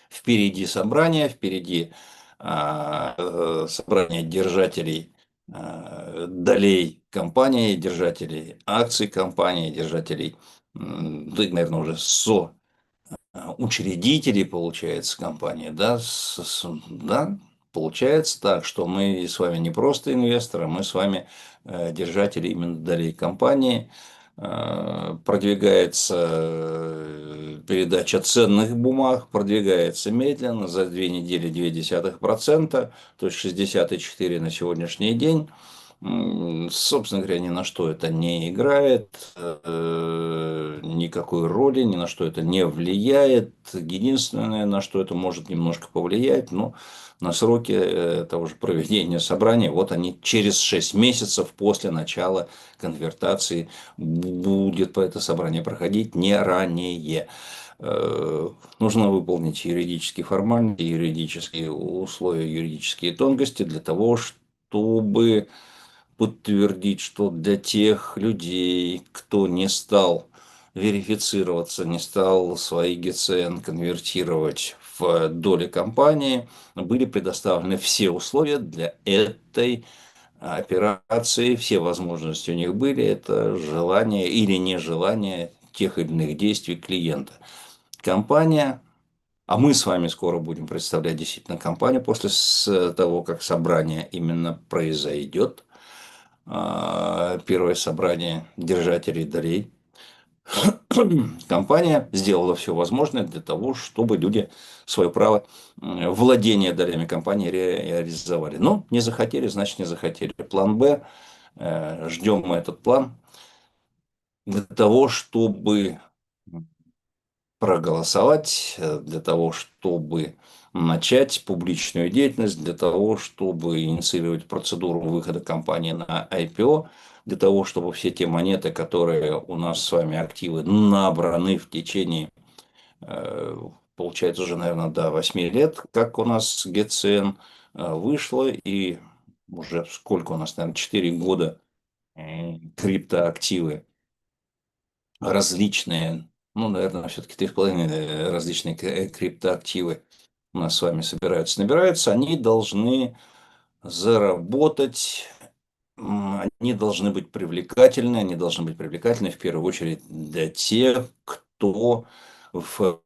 Впереди собрание, впереди собрание держателей долей компании, держателей акций компании, держателей, да, наверное, уже учредителей, получается, компании, да, да, получается так, что мы с вами не просто инвесторы, мы с вами держатели именно долей компании. Продвигается передача ценных бумаг, продвигается медленно, за 2 недели 0,2%, то есть 64 на сегодняшний день. Собственно говоря, ни на что это не играет, никакой роли, ни на что это не влияет. Единственное, на что это может немножко повлиять, но на сроки того же проведения собрания, вот они через 6 месяцев после начала конвертации будет по это собрание проходить, не ранее. Нужно выполнить юридические формальности, юридические условия, юридические тонкости для того, чтобы подтвердить, что для тех людей, кто не стал верифицироваться, не стал свои ГЦН конвертировать в доли компании, были предоставлены все условия для этой операции, все возможности у них были, это желание или нежелание тех или иных действий клиента. Компания, а мы с вами скоро будем представлять действительно компанию после того, как собрание именно произойдет, первое собрание держателей долей. Компания сделала все возможное для того, чтобы люди свое право владения долями компании реализовали. Но не захотели, значит не захотели. План Б. Ждем мы этот план для того, чтобы проголосовать, для того, чтобы начать публичную деятельность, для того, чтобы инициировать процедуру выхода компании на IPO, для того, чтобы все те монеты, которые у нас с вами активы набраны в течение, получается, уже, наверное, до 8 лет, как у нас ГЦН вышло, и уже сколько у нас, наверное, 4 года криптоактивы различные, ну, наверное, все-таки 3,5 различные криптоактивы у нас с вами собираются, набираются, они должны заработать, они должны быть привлекательны, в первую очередь для тех, кто в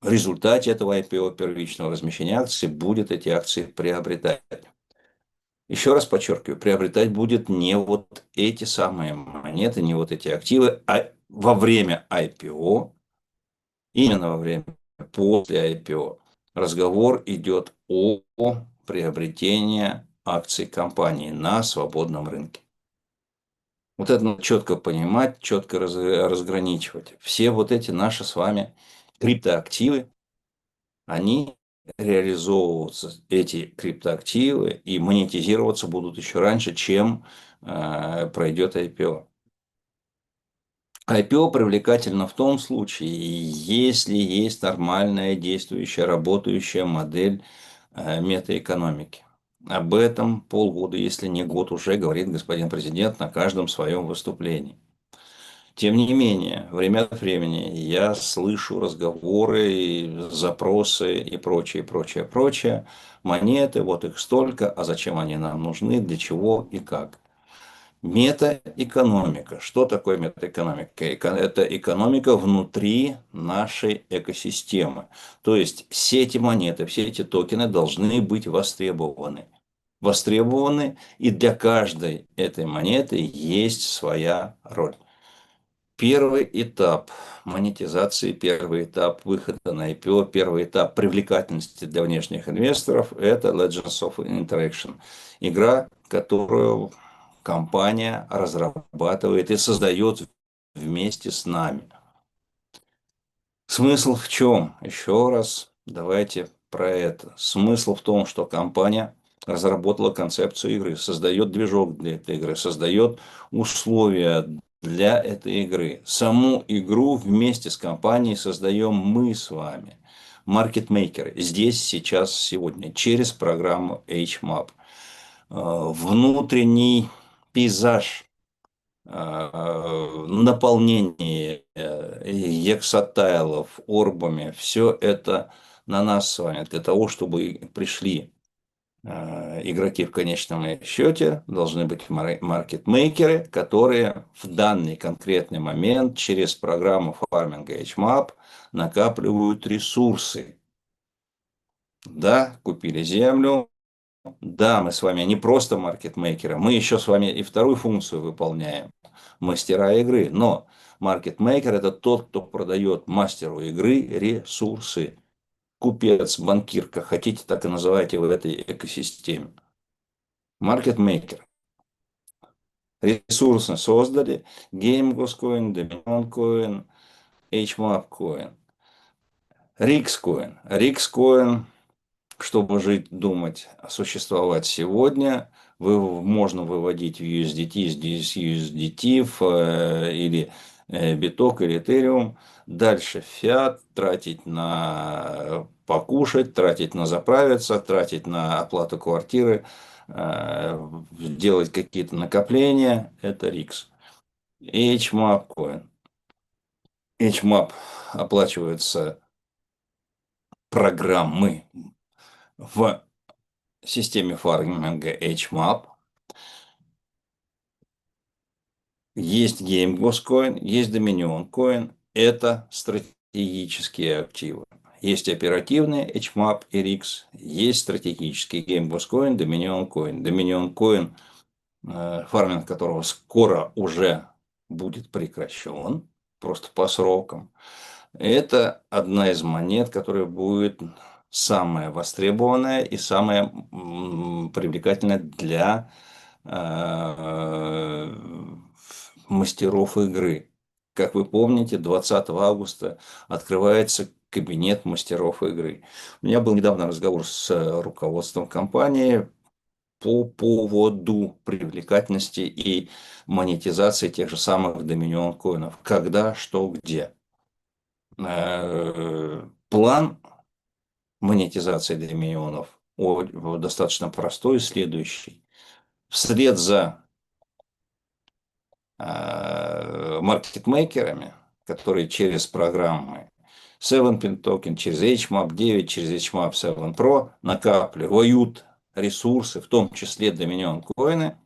результате этого IPO, первичного размещения акций, будет эти акции приобретать. Еще раз подчеркиваю, приобретать будет не вот эти самые монеты, не вот эти активы, а во время IPO, именно во время, после IPO, разговор идет о приобретении акций компании на свободном рынке. Вот это надо четко понимать, четко разграничивать. Все вот эти наши с вами криптоактивы, они реализовываться, эти криптоактивы, и монетизироваться будут еще раньше, чем пройдет IPO. IPO привлекательно в том случае, если есть нормальная, действующая, работающая модель метаэкономики. Об этом полгода, если не год, уже говорит господин президент на каждом своем выступлении. Тем не менее, время от времени я слышу разговоры, запросы и прочее, прочее, прочее. Монеты, вот их столько, а зачем они нам нужны, для чего и как. Метаэкономика. Что такое метаэкономика? Это экономика внутри нашей экосистемы. То есть все эти монеты, все эти токены должны быть востребованы. Востребованы, и для каждой этой монеты есть своя роль. Первый этап монетизации, первый этап выхода на IPO, первый этап привлекательности для внешних инвесторов – это Legends of Interaction. Игра, которую компания разрабатывает и создает вместе с нами. Смысл в чем? Еще раз давайте про это. Смысл в том, что компания разработала концепцию игры, создает движок для этой игры, создает условия для этой игры. Саму игру вместе с компанией создаем мы с вами, маркетмейкеры, здесь, сейчас, сегодня, через программу HMAP. Внутренний пейзаж наполнение гексатайлов, орбами, все это на нас с вами, для того, чтобы пришли игроки в конечном счете, должны быть маркетмейкеры, которые в данный конкретный момент через программу фарминга HMAP накапливают ресурсы. Да, купили землю, да, мы с вами не просто маркетмейкеры, мы еще с вами и вторую функцию выполняем, мастера игры. Но маркетмейкер – это тот, кто продает мастеру игры ресурсы. Купец, банкир, как хотите, так и называйте в этой экосистеме. Маркетмейкер. Ресурсы создали, GameGoScoin, DominionCoin, HMAPCoin, RixCoin. RixCoin, чтобы жить, думать, существовать сегодня, можно выводить в USDT, с USDT или биток, или Ethereum. Дальше фиат тратить на покушать, тратить на заправиться, тратить на оплату квартиры, делать какие-то накопления. Это RIX. И HMAP Coin. HMAP оплачивается программы в системе фарминга HMAP. Есть GameGoScoin, есть Dominion Coin. Это стратегические активы. Есть оперативные HMAP и RIX. Есть стратегический GameGoScoin, Dominion Coin. Dominion Coin, фарминг которого скоро уже будет прекращен, просто по срокам. Это одна из монет, которая будет самая востребованная и самая привлекательная для мастеров игры. Как вы помните, 20 августа открывается кабинет мастеров игры. У меня был недавно разговор с руководством компании по поводу привлекательности и монетизации тех же самых Dominion коинов. Когда, что, где. План монетизации доминионов достаточно простой и следующий. Вслед за маркетмейкерами, которые через программы 7pin токен, через HMAP 9, через HMAP 7 Pro накапливают ресурсы, в том числе Dominion коины,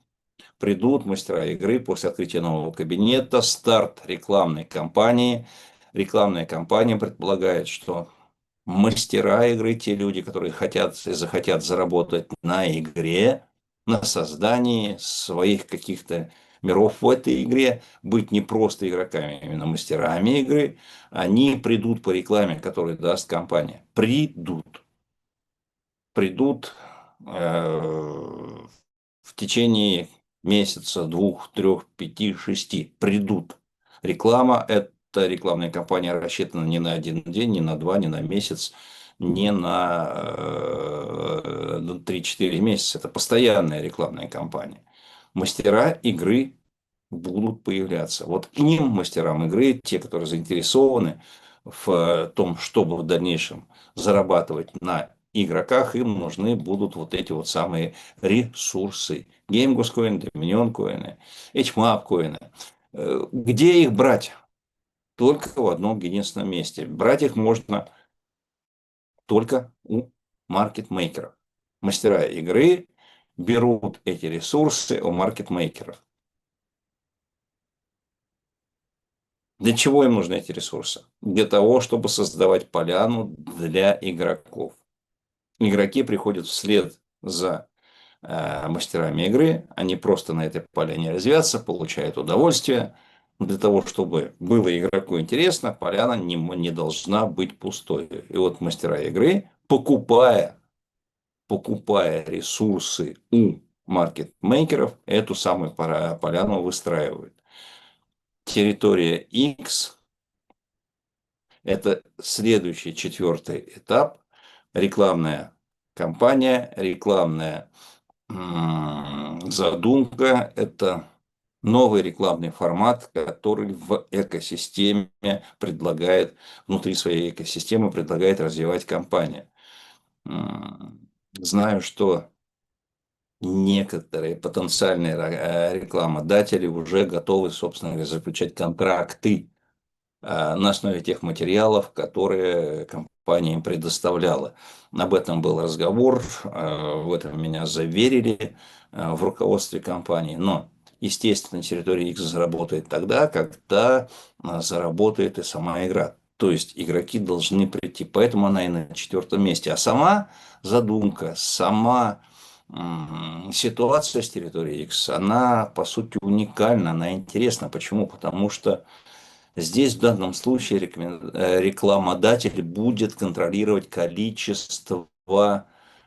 придут мастера игры после открытия нового кабинета, старт рекламной кампании. Рекламная кампания предполагает, что мастера игры, те люди, которые хотят и захотят заработать на игре, на создании своих каких-то миров в этой игре, быть не просто игроками, а именно мастерами игры, они придут по рекламе, которую даст компания. Придут в течение месяца, 2, 3, 5, 6. Придут. Реклама – это рекламная кампания рассчитана не на один день, не на 2, не на месяц, не на 3-4 месяца. Это постоянная рекламная кампания. Мастера игры будут появляться. Вот к ним, мастерам игры, те, которые заинтересованы в том, чтобы в дальнейшем зарабатывать на игроках, им нужны будут вот эти вот самые ресурсы. GameGoS коины, Dominion коины, HMAP коины. Где их брать? Только в одном единственном месте. Брать их можно только у маркетмейкеров. Мастера игры берут эти ресурсы у маркетмейкеров. Для чего им нужны эти ресурсы? Для того, чтобы создавать поляну для игроков. Игроки приходят вслед за мастерами игры, они просто на этой поляне резвятся, получают удовольствие. Для того, чтобы было игроку интересно, поляна не должна быть пустой. И вот мастера игры, покупая ресурсы у маркетмейкеров, эту самую поляну выстраивают. Территория X – это следующий, 4-й этап. Рекламная кампания, рекламная задумка – это новый рекламный формат, который в экосистеме предлагает, внутри своей экосистемы предлагает развивать компания. Знаю, что некоторые потенциальные рекламодатели уже готовы, собственно говоря, заключать контракты на основе тех материалов, которые компания им предоставляла. Об этом был разговор, в этом меня заверили в руководстве компании. Но, естественно, территория X заработает тогда, когда заработает и сама игра. То есть игроки должны прийти. Поэтому она и на четвертом месте. А сама задумка, сама ситуация с территорией X, она по сути уникальна, она интересна. Почему? Потому что здесь в данном случае рекламодатель будет контролировать количество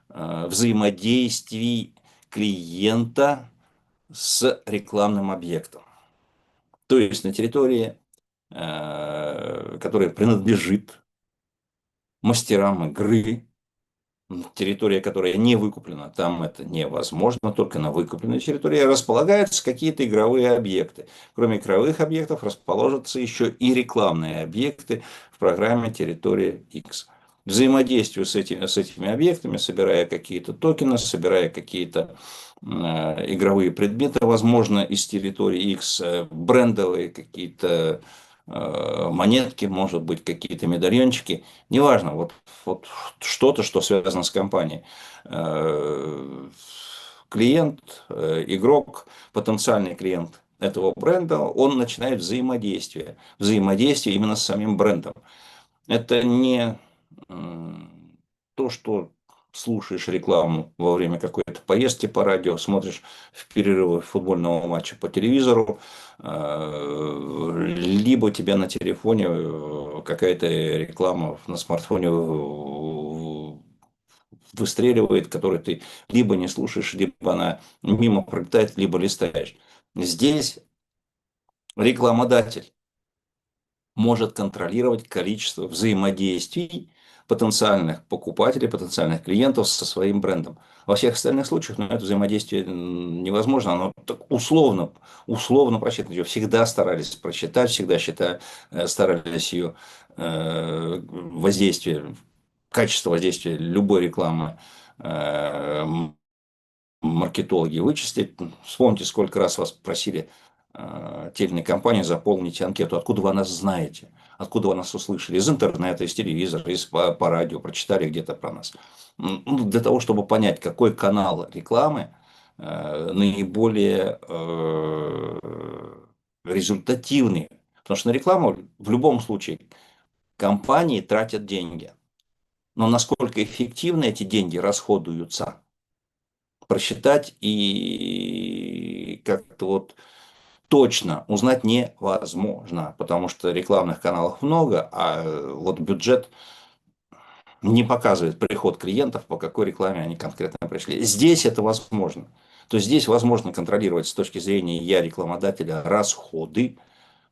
взаимодействий клиента с рекламным объектом. То есть на территории, которая принадлежит мастерам игры, территория, которая не выкуплена, там это невозможно, только на выкупленной территории располагаются какие-то игровые объекты. Кроме игровых объектов расположатся еще и рекламные объекты в программе «Территория X». Взаимодействию с этими объектами, собирая какие-то токены, собирая какие-то игровые предметы, возможно, из территории X, брендовые какие-то монетки, может быть, какие-то медальончики, неважно, вот что-то, что связано с компанией. Клиент, игрок, потенциальный клиент этого бренда, он начинает взаимодействие именно с самим брендом. Это не то, что слушаешь рекламу во время какой-то поездки по радио, смотришь в перерывы футбольного матча по телевизору, либо у тебя на телефоне какая-то реклама на смартфоне выстреливает, которую ты либо не слушаешь, либо она мимо пролетает, либо листаешь. Здесь рекламодатель может контролировать количество взаимодействий потенциальных покупателей, потенциальных клиентов со своим брендом. Во всех остальных случаях, это взаимодействие невозможно, оно так условно просчитано. Ее всегда старались просчитать, всегда старались ее воздействие, качество воздействия любой рекламы маркетологи вычислить. Вспомните, сколько раз вас просили те или иные компании заполнить анкету. Откуда вы о нас знаете? Откуда вы нас услышали? Из интернета, из телевизора, по радио, прочитали где-то про нас. Для того, чтобы понять, какой канал рекламы наиболее результативный. Потому что на рекламу в любом случае компании тратят деньги. Но насколько эффективно эти деньги расходуются, просчитать и как-то точно узнать невозможно, потому что рекламных каналов много, а вот бюджет не показывает приход клиентов, по какой рекламе они конкретно пришли. Здесь это возможно. То есть здесь возможно контролировать с точки зрения я рекламодателя расходы,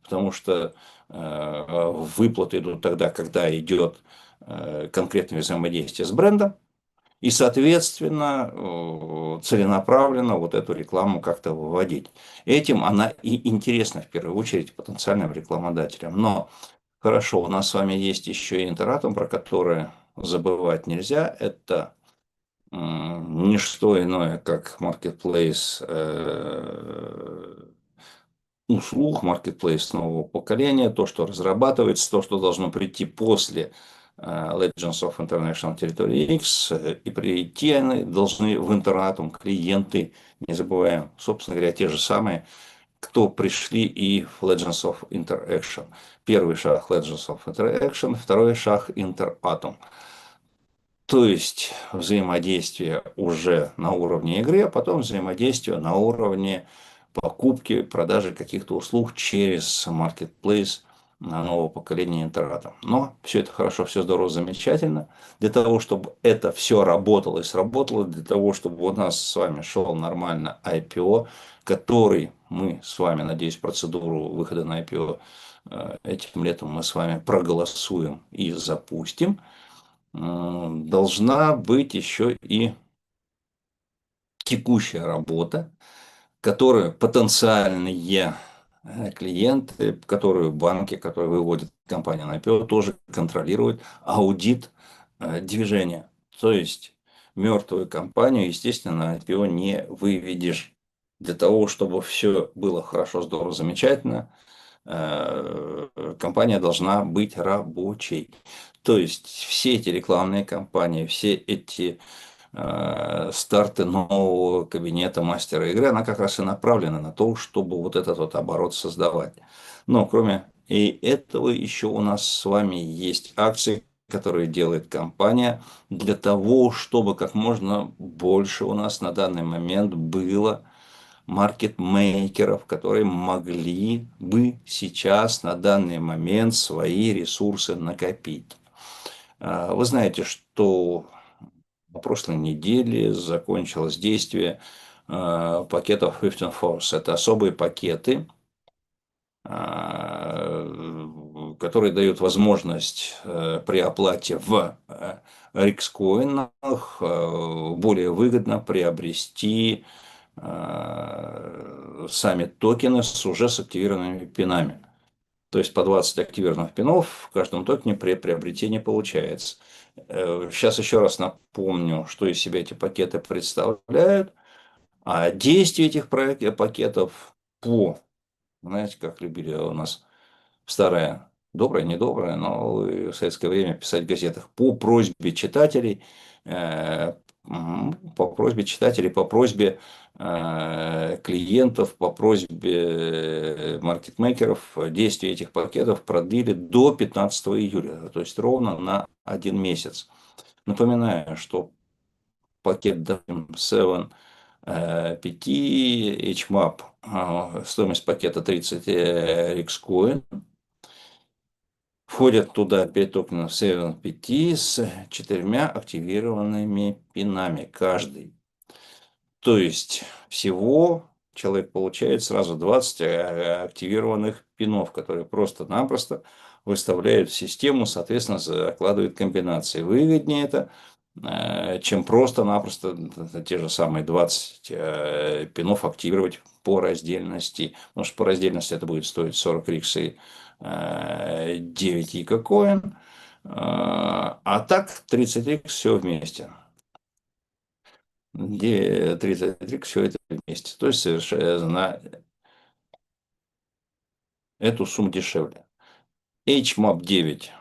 потому что выплаты идут тогда, когда идет конкретное взаимодействие с брендом, и, соответственно, целенаправленно вот эту рекламу как-то выводить. Этим она и интересна, в первую очередь, потенциальным рекламодателям. Но хорошо, у нас с вами есть еще и Интератом, про который забывать нельзя. Это не что иное, как marketplace услуг, marketplace нового поколения, то, что разрабатывается, то, что должно прийти после Legends of International Territory X, и прийти они должны в Интератум, клиенты, не забываем, собственно говоря, те же самые, кто пришли и в Legends of Interaction. Первый шаг Legends of Interaction, второй шаг Interatom. То есть взаимодействие уже на уровне игры, а потом взаимодействие на уровне покупки, продажи каких-то услуг через marketplace нового поколения интернета. Но все это хорошо, все здорово, замечательно. Для того, чтобы это все работало и сработало, для того, чтобы у нас с вами шел нормально IPO, который мы с вами, надеюсь, процедуру выхода на IPO этим летом мы с вами проголосуем и запустим, должна быть еще и текущая работа, которую потенциальные клиенты, которые банки, которые выводят компанию на IPO, тоже контролируют аудит движения. То есть мертвую компанию, естественно, на IPO не выведешь. Для того, чтобы все было хорошо, здорово, замечательно, компания должна быть рабочей. То есть все эти рекламные кампании, все эти старты нового кабинета мастера игры, она как раз и направлена на то, чтобы вот этот вот оборот создавать. Но кроме и этого еще у нас с вами есть акции, которые делает компания для того, чтобы как можно больше у нас на данный момент было маркетмейкеров, которые могли бы сейчас на данный момент свои ресурсы накопить. Вы знаете, что на прошлой неделе закончилось действие пакетов 15 Force. Это особые пакеты, которые дают возможность при оплате в Rixcoin более выгодно приобрести сами токены с уже с активированными пинами. То есть по 20 активированных пинов в каждом токене при приобретении получается. Сейчас еще раз напомню, что из себя эти пакеты представляют. А действие этих пакетов по, знаете, как любили у нас старое, доброе, недоброе, но в советское время писать в газетах, по просьбе читателей, по просьбе читателей, по просьбе клиентов, по просьбе маркетмейкеров действие этих пакетов продлили до 15 июля, то есть ровно на 1 месяц. Напоминаю, что пакет DAM7 5 HMAP, стоимость пакета 30 Rixcoin. Входят туда 5 токенов Seven 5 с 4 активированными пинами каждый. То есть всего человек получает сразу 20 активированных пинов, которые просто-напросто выставляют в систему, соответственно, закладывают комбинации. Выгоднее это, чем просто-напросто те же самые 20 пинов активировать по раздельности. Потому что по раздельности это будет стоить 40 рикс и 9 икокоин. А так 30 рикс все вместе. Где 30 рикс все это вместе. То есть совершенно на эту сумму дешевле. HMAP 9.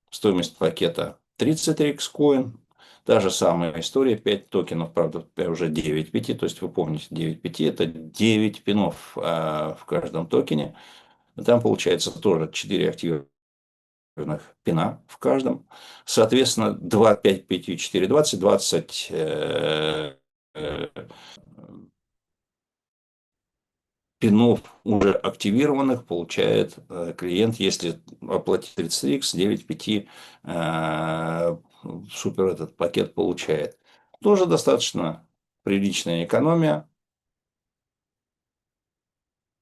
Стоимость пакета 30 рикс коин. Та же самая история, 5 токенов, правда, уже 9 5, то есть вы помните, 9 5 это 9 пинов в каждом токене. Там получается тоже 4 активированных пина в каждом. Соответственно, 2 5 5 4 20 20 пинов уже активированных получает клиент, если оплатить 30X, 9 5 супер этот пакет получает. Тоже достаточно приличная экономия.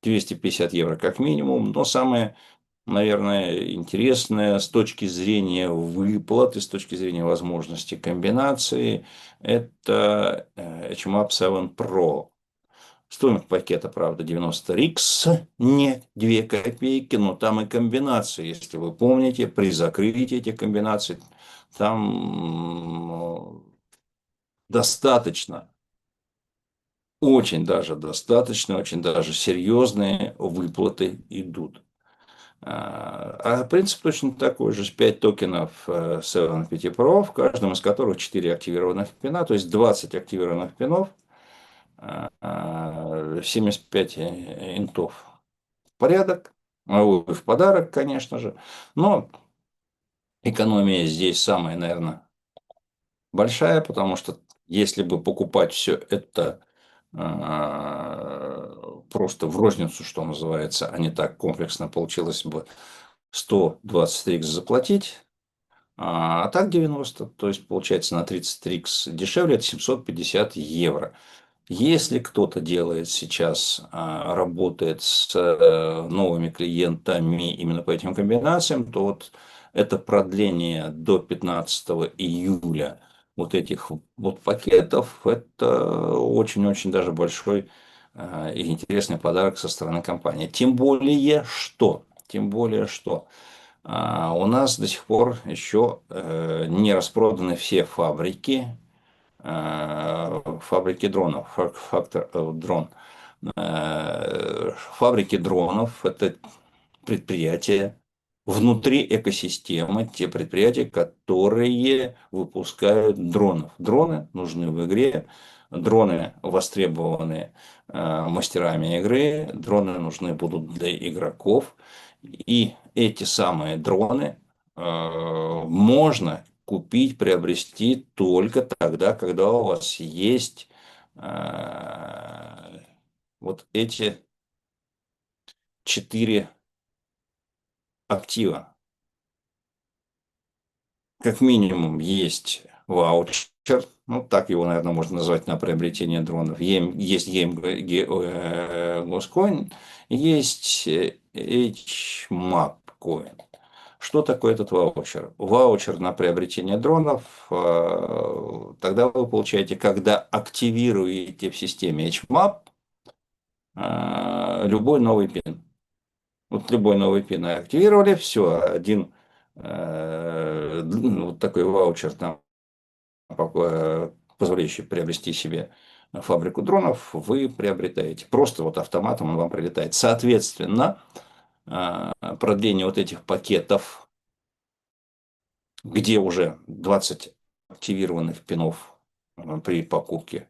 250 евро как минимум. Но самое, наверное, интересное с точки зрения выплаты, с точки зрения возможности комбинации, это HMAP 7 Pro. Стоимость пакета, правда, 90 рикс, не 2 копейки, но там и комбинации, если вы помните, при закрытии этих комбинаций, там достаточно, очень даже достаточно, очень даже серьезные выплаты идут. А принцип точно такой же. 5 токенов 7 5 Pro, в каждом из которых 4 активированных пина, то есть 20 активированных пинов, 75 интов. Порядок, в подарок, конечно же. Но экономия здесь самая, наверное, большая, потому что если бы покупать все это просто в розницу, что называется, а не так комплексно, получилось бы 120 рикс заплатить, а так 90, то есть получается на 30 рикс дешевле, это 750 евро. Если кто-то делает сейчас, работает с новыми клиентами именно по этим комбинациям, то вот это продление до 15 июля вот этих вот пакетов, это очень-очень даже большой и интересный подарок со стороны компании. Тем более что у нас до сих пор еще не распроданы все фабрики фабрики дронов, дрон. Фабрики дронов – это предприятия внутри экосистемы, те предприятия, которые выпускают дронов. Дроны нужны в игре, дроны востребованы мастерами игры, дроны нужны будут для игроков. И эти самые дроны можно купить, приобрести только тогда, когда у вас есть вот эти 4 актива. Как минимум есть ваучер, ну так его, наверное, можно назвать, на приобретение дронов. Есть Госкоин, есть HMAP Coin. Что такое этот ваучер? Ваучер на приобретение дронов, тогда вы получаете, когда активируете в системе HMAP любой новый пин. Вот любой новый пин активировали, все, один вот такой ваучер, там, позволяющий приобрести себе фабрику дронов, вы приобретаете. Просто вот автоматом он вам прилетает. Соответственно, продление вот этих пакетов, где уже 20 активированных пинов при покупке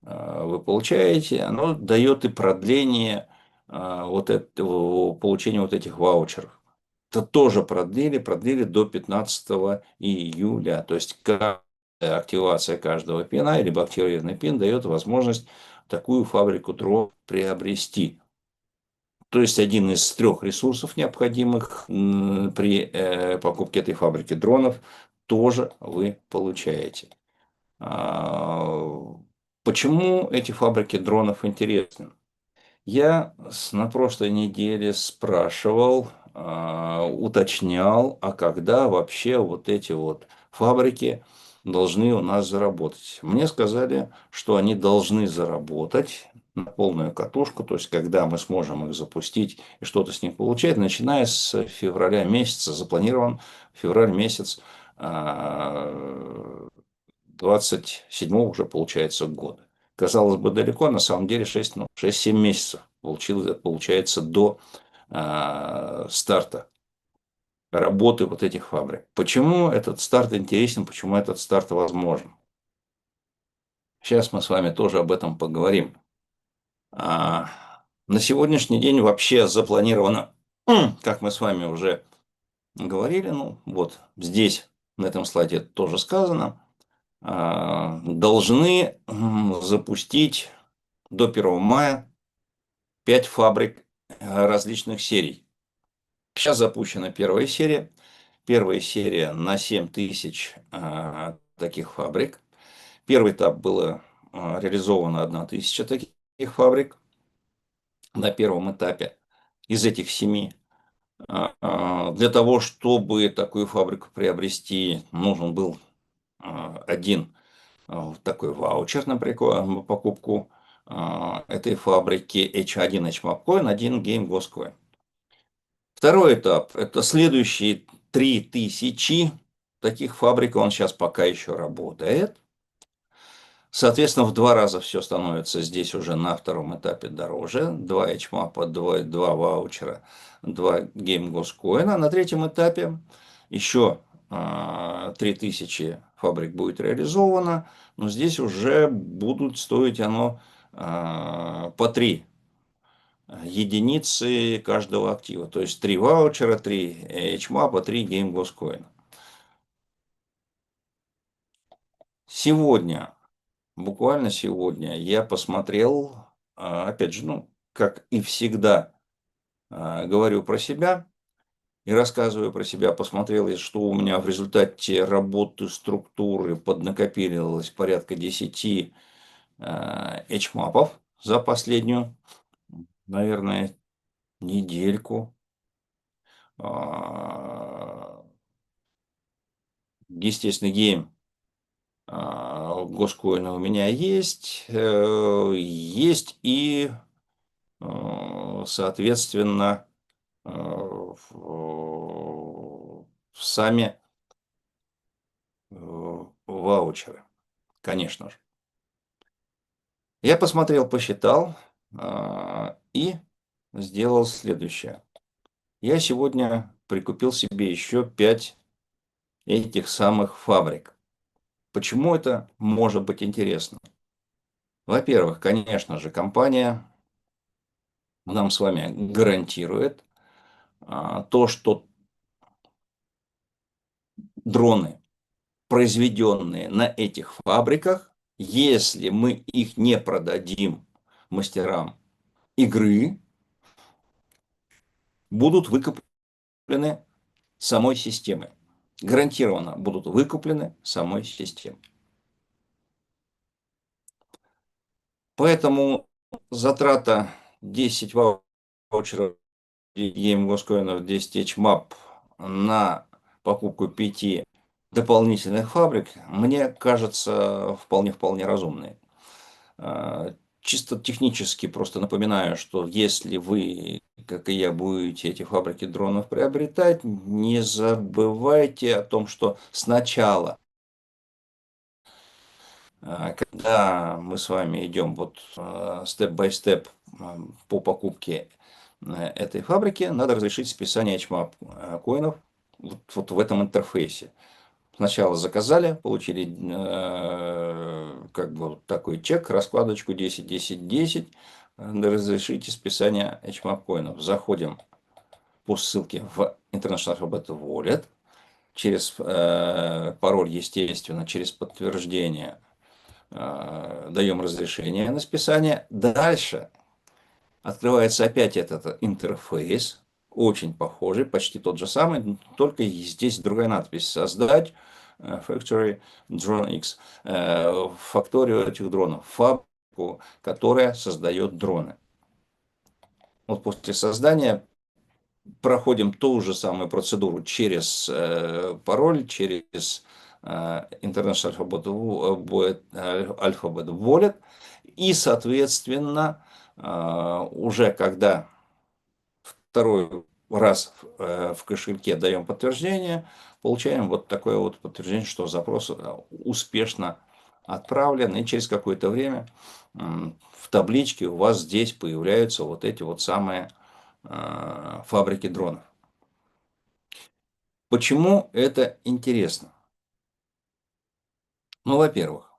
вы получаете, оно дает и продление вот этого, получения вот этих ваучеров. Это тоже продлили до 15 июля. То есть активация каждого пина, либо активированный пин дает возможность такую фабрику дров приобрести. То есть один из 3 ресурсов, необходимых при покупке этой фабрики дронов, тоже вы получаете. Почему эти фабрики дронов интересны? Я на прошлой неделе спрашивал, уточнял, а когда вообще вот эти вот фабрики должны у нас заработать. Мне сказали, что они должны заработать на полную катушку, то есть когда мы сможем их запустить и что-то с них получать, начиная с февраля месяца, запланирован февраль месяц 27 уже получается года. Казалось бы, далеко, на самом деле 6-7 месяцев получается до старта работы вот этих фабрик. Почему этот старт интересен, почему этот старт возможен? Сейчас мы с вами тоже об этом поговорим. На сегодняшний день вообще запланировано, как мы с вами уже говорили, ну вот здесь, на этом слайде это тоже сказано, должны запустить до 1 мая 5 фабрик различных серий. Сейчас запущена первая серия. Первая серия на 7000 таких фабрик. Первый этап было реализовано 1000 таких фабрик на первом этапе. Из этих 7 для того, чтобы такую фабрику приобрести, нужен был один такой ваучер на покупку этой фабрики H1 HMAPcoin, один Game Goscoin. Второй этап – это следующие 3000 таких фабрик, он сейчас пока еще работает. Соответственно, в 2 раза все становится здесь уже на втором этапе дороже. 2 HMAP, 2 ваучера, 2 Game Goscoin. На третьем этапе еще 3000 фабрик будет реализовано, но здесь уже будут стоить оно по 3 единицы каждого актива. То есть 3 ваучера, 3 HMAP, 3 Game Goscoin. Сегодня, буквально сегодня, я посмотрел, опять же, ну, как и всегда, говорю про себя и рассказываю про себя, посмотрел, что у меня в результате работы структуры поднакопилось порядка 10 HMAPов за последнюю, наверное, недельку. Естественно, гейм Госкоина у меня есть. Есть и, соответственно, сами ваучеры. конечно же. Я посмотрел, посчитал и сделал следующее. Я сегодня прикупил себе еще 5 этих самых фабрик. Почему это может быть интересно? Во-первых, конечно же, компания нам с вами гарантирует то, что дроны, произведенные на этих фабриках, если мы их не продадим мастерам игры, будут выкуплены самой системой. Гарантированно будут выкуплены самой системой. Поэтому затрата 10 ваучеров гейм-госкоинов 10 HMAP на покупку 5 дополнительных фабрик, мне кажется, вполне разумной. Чисто технически просто напоминаю, что если вы, как и я, будете эти фабрики дронов приобретать, не забывайте о том, что сначала, когда мы с вами идем вот степ-бай-степ по покупке этой фабрики, надо разрешить списание HMAP коинов вот в этом интерфейсе. Сначала заказали, получили как бы вот такой чек, раскладочку 10-10-10, разрешите списание HMAP коинов. Заходим по ссылке в International Alphabet Wallet, через пароль, естественно, через подтверждение даем разрешение на списание. Дальше открывается опять этот интерфейс, очень похожий, почти тот же самый, только здесь другая надпись. Создать Factory Drone X. Факторию этих дронов. Фабрику, которая создает дроны. Вот после создания проходим ту же самую процедуру через пароль, через International Alphabet Wallet. И, соответственно, уже когда второй раз в кошельке даем подтверждение, получаем вот такое вот подтверждение, что запрос успешно отправлен, и через какое-то время в табличке у вас здесь появляются вот эти вот самые фабрики дронов. Почему это интересно? Ну, во-первых,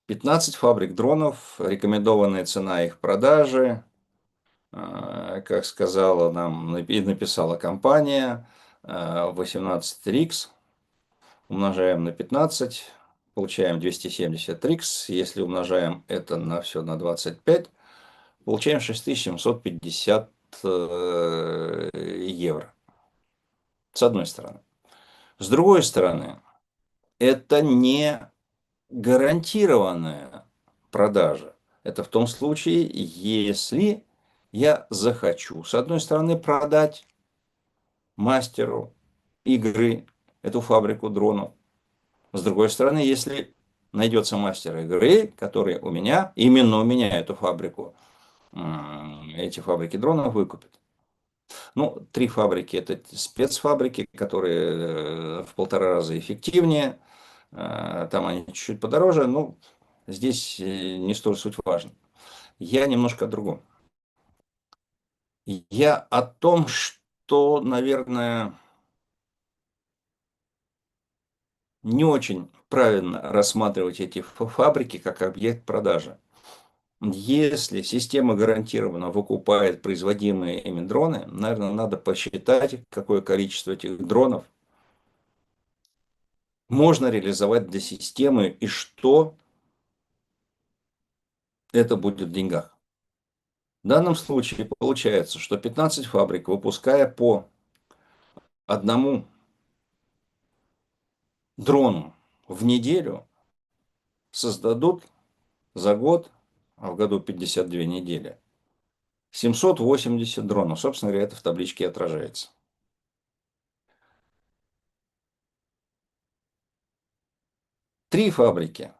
15 фабрик дронов, рекомендованная цена их продажи, как сказала нам и написала компания, 18 рикс, умножаем на 15, получаем 270 рикс. Если умножаем это на все на 25, получаем 6750 евро. С одной стороны. С другой стороны, это не гарантированная продажа. Это в том случае, если я захочу, с одной стороны, продать мастеру игры эту фабрику дронов. С другой стороны, если найдется мастер игры, который именно у меня эту фабрику, эти фабрики дронов выкупит. Ну, 3 фабрики – это спецфабрики, которые в 1,5 раза эффективнее. Там они чуть-чуть подороже, но здесь не столь суть важна. Я немножко о другом. Я о том, что, наверное, не очень правильно рассматривать эти фабрики как объект продажи. Если система гарантированно выкупает производимые ими дроны, наверное, надо посчитать, какое количество этих дронов можно реализовать для системы и что это будет в деньгах. В данном случае получается, что 15 фабрик, выпуская по одному дрону в неделю, создадут за год, а в году 52 недели, 780 дронов. Собственно говоря, это в табличке отражается. 3 фабрики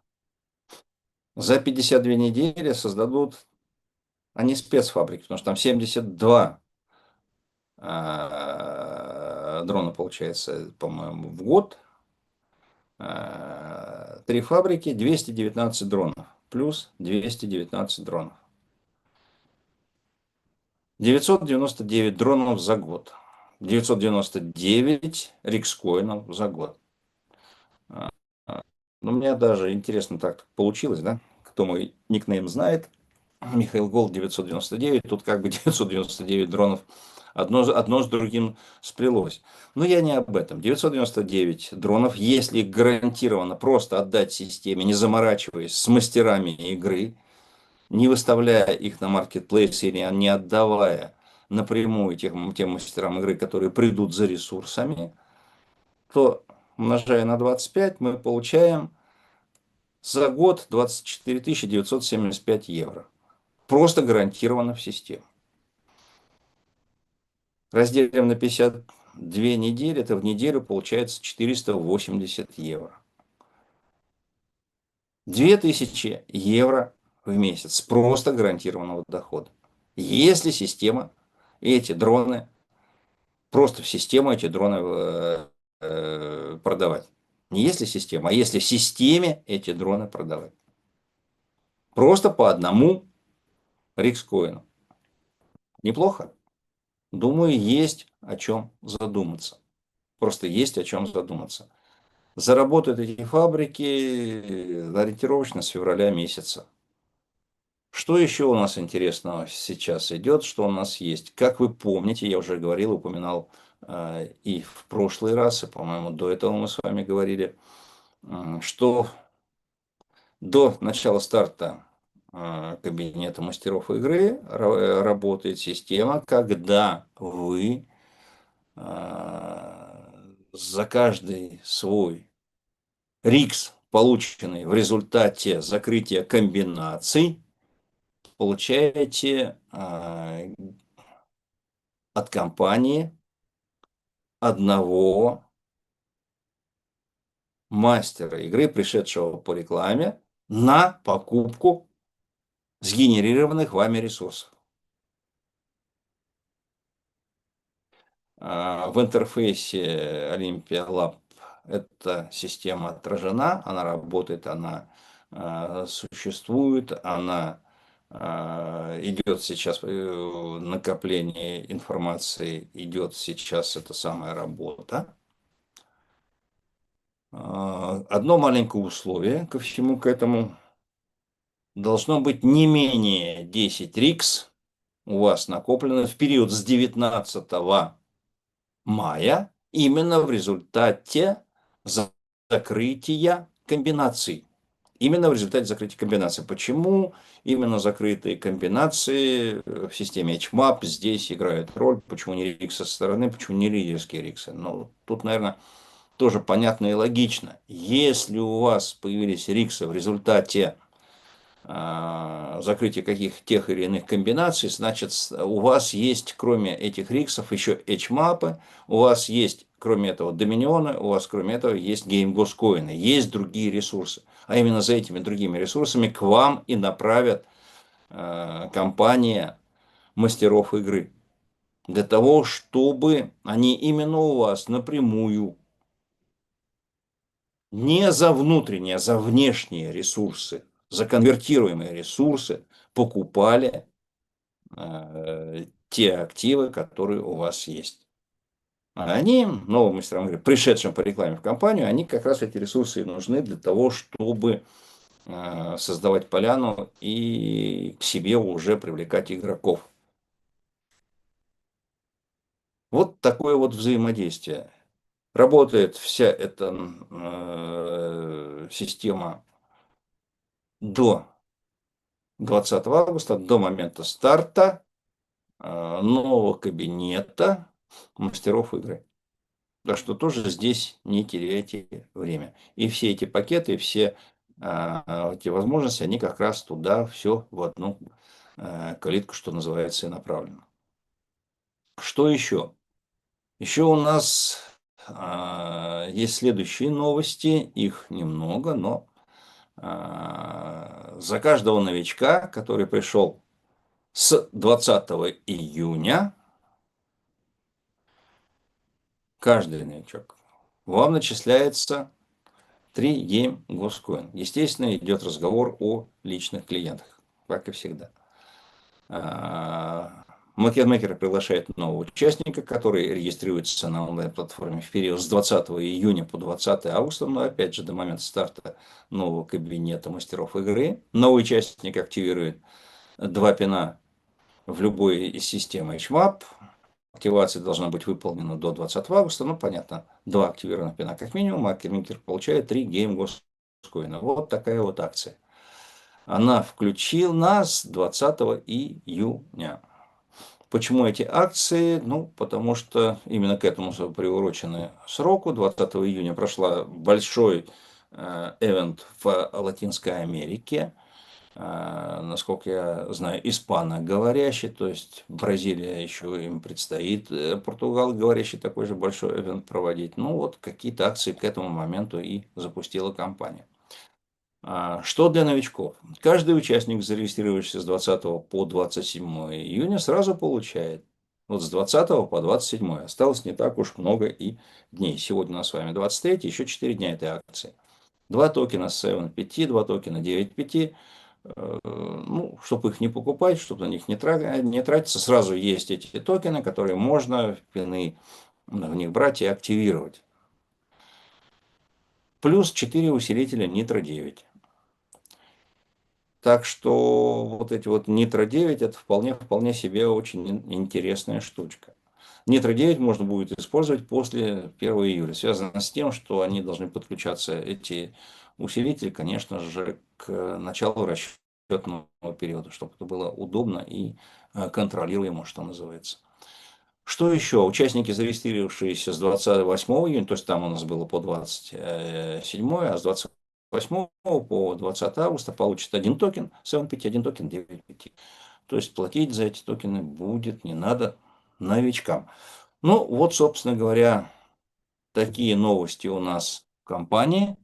за 52 недели создадут, они спецфабрики, потому что там 72 дрона получается, по-моему, в год. Три фабрики, 219 дронов. Плюс 219 дронов. 999 дронов за год. 999 рикскоинов за год. Ну, мне даже интересно так получилось, да? Кто мой никнейм знает. Михаил Голд 999. Тут как бы 999 дронов. Одно с другим сплелось. Но я не об этом. 999 дронов, если их гарантированно просто отдать системе, не заморачиваясь с мастерами игры, не выставляя их на маркетплейс или не отдавая напрямую тем мастерам игры, которые придут за ресурсами, то, умножая на 25, мы получаем за год 24 975 евро. Просто гарантированно в систему. Разделим на 52 недели, это в неделю получается 480 евро. 2000 евро в месяц просто гарантированного дохода. Если система, эти дроны, просто в систему эти дроны продавать. Не если система, а если в системе эти дроны продавать. Просто по одному рикскоину. Неплохо? Думаю, есть о чем задуматься. Просто есть о чем задуматься. Заработают эти фабрики ориентировочно с февраля месяца. Что еще у нас интересного сейчас идет, что у нас есть? Как вы помните, я уже говорил, упоминал и в прошлый раз, и, по-моему, до этого мы с вами говорили, что до начала старта кабинета мастеров игры работает система, когда вы за каждый свой рикс, полученный в результате закрытия комбинаций, получаете от компании одного мастера игры, пришедшего по рекламе, на покупку сгенерированных вами ресурсов. В интерфейсе Olympia Lab эта система отражена, она работает, она существует, она идет сейчас накопление информации, идет сейчас эта самая работа. Одно маленькое условие ко всему к этому. Должно быть не менее 10 рикс у вас накоплено в период с 19 мая именно в результате закрытия комбинаций. Именно в результате закрытия комбинаций. Почему именно закрытые комбинации в системе HMAP здесь играют роль? Почему не риксы со стороны, почему не лидерские риксы? Ну, тут, наверное, тоже понятно и логично. Если у вас появились риксы в результате закрытия тех или иных комбинаций, значит, у вас есть, кроме этих риксов, еще HMAP, у вас есть, кроме этого, доминионы, у вас, кроме этого, есть геймгоскоины, есть другие ресурсы. А именно за этими другими ресурсами к вам и направят компания мастеров игры. Для того, чтобы они именно у вас напрямую, не за внутренние, а за внешние ресурсы, за конвертируемые ресурсы покупали те активы, которые у вас есть. А они, новым мастерам игры, пришедшим по рекламе в компанию, они как раз эти ресурсы и нужны для того, чтобы создавать поляну и к себе уже привлекать игроков. Вот такое вот взаимодействие. Работает вся эта система до 20 августа, до момента старта нового кабинета мастеров игры. Так что тоже здесь не теряйте время. И все эти пакеты, все эти возможности, они как раз туда все в одну калитку, что называется, и направлены. Что еще? Еще у нас есть следующие новости. Их немного, но за каждого новичка, который пришел с 20 июня, каждый новичок, вам начисляется 3 гейм Госкоин. Естественно, идет разговор о личных клиентах, как и всегда. Маркетмейкер приглашает нового участника, который регистрируется на онлайн-платформе в период с 20 июня по 20 августа, но опять же до момента старта нового кабинета мастеров игры. Новый участник активирует 2 пина в любой из систем HMAP. Активация должна быть выполнена до 20 августа. Ну, понятно, 2 активированных пина как минимум. Маркетмейкер получает 3 гейм госкоина. Вот такая вот акция. Она включила нас 20 июня. Почему эти акции? Ну, потому что именно к этому приурочены сроку. 20 июня прошла большой эвент в Латинской Америке. Насколько я знаю, испаноговорящий, то есть Бразилия еще им предстоит, португалоговорящий такой же большой эвент проводить. Ну, вот какие-то акции к этому моменту и запустила компания. Что для новичков? Каждый участник, зарегистрировавшийся с 20 по 27 июня, сразу получает. Вот с 20 по 27 осталось не так уж много и дней. Сегодня у нас с вами 23, еще 4 дня этой акции. 2 токена 7.5, 2 токена 9.5. Ну, чтобы их не покупать, чтобы на них не тратиться, сразу есть эти токены, которые можно в пины в них брать и активировать. Плюс 4 усилителя Nitro 9. Так что вот эти вот Nitro 9 это вполне себе очень интересная штучка. Nitro 9 можно будет использовать после 1 июля. Связано с тем, что они должны подключаться, эти усилители, конечно же, к началу расчетного периода, чтобы это было удобно и контролируемо, что называется. Что еще? Участники, зарегистрировавшиеся с 28 июня, то есть там у нас было по 27, а с 28 по 20 августа получат один токен 7.5, один токен 9.5. То есть платить за эти токены будет не надо новичкам. Ну, вот, собственно говоря, такие новости у нас в компании.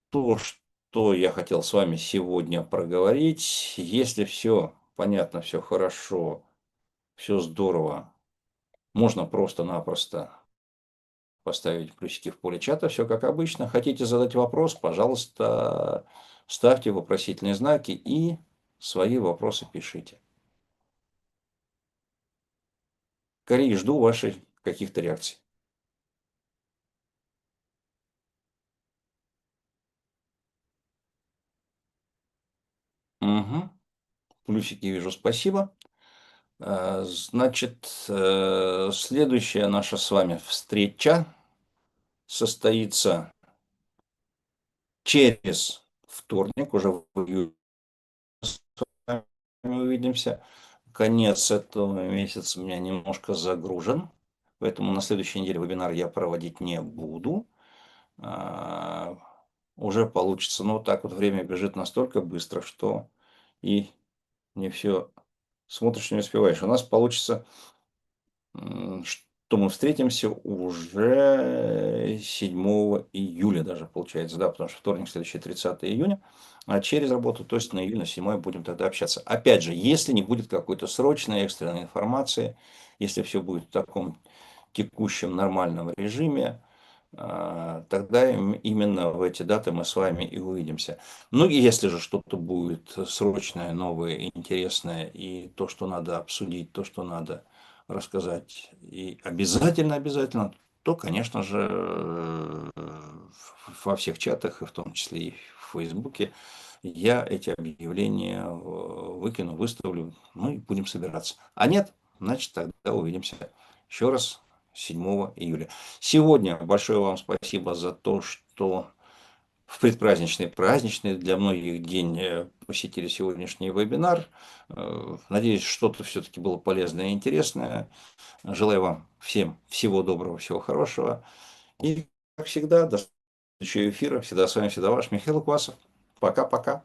То, что я хотел с вами сегодня проговорить. Если все понятно, все хорошо, все здорово, можно просто-напросто поставить плюсики в поле чата, все как обычно. Хотите задать вопрос, пожалуйста, ставьте вопросительные знаки и свои вопросы пишите. Скорее жду ваших каких-то реакций. Угу. Плюсики вижу, спасибо. Значит, следующая наша с вами встреча состоится через вторник, уже в июле с вами увидимся. Конец этого месяца у меня немножко загружен, поэтому на следующей неделе вебинар я проводить не буду. Уже получится, но вот так вот время бежит настолько быстро, что и не все смотришь, не успеваешь. У нас получится, что мы встретимся уже 7 июля даже получается, да, потому что вторник, следующий 30 июня, а через работу, то есть на июль, на 7 будем тогда общаться. Опять же, если не будет какой-то срочной, экстренной информации, если все будет в таком текущем нормальном режиме, тогда именно в эти даты мы с вами и увидимся. Ну и если же что-то будет срочное, новое, интересное, и то, что надо обсудить, то, что надо рассказать, и обязательно, то, конечно же, во всех чатах, и в том числе и в Фейсбуке, я эти объявления выкину, выставлю, ну и будем собираться. А нет, значит, тогда увидимся еще раз 7 июля. Сегодня большое вам спасибо за то, что в предпраздничный, праздничный для многих день посетили сегодняшний вебинар. Надеюсь, что-то все-таки было полезное и интересное. Желаю вам всем всего доброго, всего хорошего. И, как всегда, до следующего эфира. Всегда с вами, всегда ваш Михаил Квасов. Пока-пока.